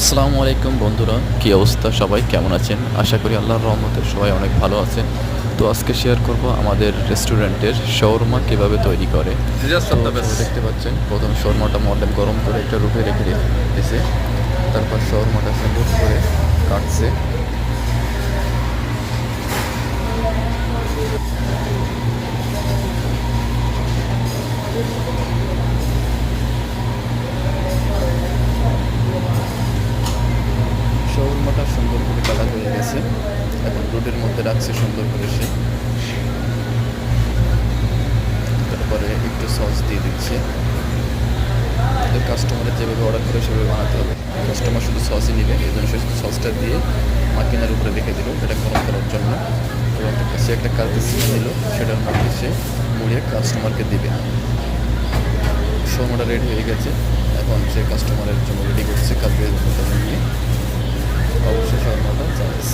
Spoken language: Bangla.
আসসালামু আলাইকুম বন্ধুরা, কী অবস্থা? সবাই কেমন আছেন? আশা করি আল্লাহর রহমতে সবাই অনেক ভালো আছেন। তো আজকে শেয়ার করব আমাদের রেস্টুরেন্টের শাওয়ারমা কীভাবে তৈরি করে। তো সবাই দেখতে পাচ্ছেন, প্রথমে শাওয়ারমাটা মডেম গরম করে একটা রুমে রেখে দিয়েছে। তারপর শাওয়ারমাটা সুন্দর করে কাটছে। শাওয়ারমাটা সুন্দর করে কাটা হয়ে গেছে। এখন রোডের মধ্যে রাখছে সুন্দর করে সে। তারপরে একটু সস দিয়ে দিচ্ছে। তো কাস্টমারের যেভাবে অর্ডার করে সেভাবে বানাতে হবে। কাস্টমার শুধু সসই নেবে, এই জন্য সে সসটা দিয়ে মাখিনার উপরে রেখে দিল এটা গরম করার জন্য। এবং সে একটা কাজে সিল দিল, সেটার মধ্যে সে মুড়িয়ে কাস্টমারকে দিবে। শর্মাটা রেডি হয়ে গেছে। এখন সে কাস্টমারের জন্য রেডি করছে কাজের মধ্যে নিয়ে। অবশ্যই শর্মাটা জায়েজ।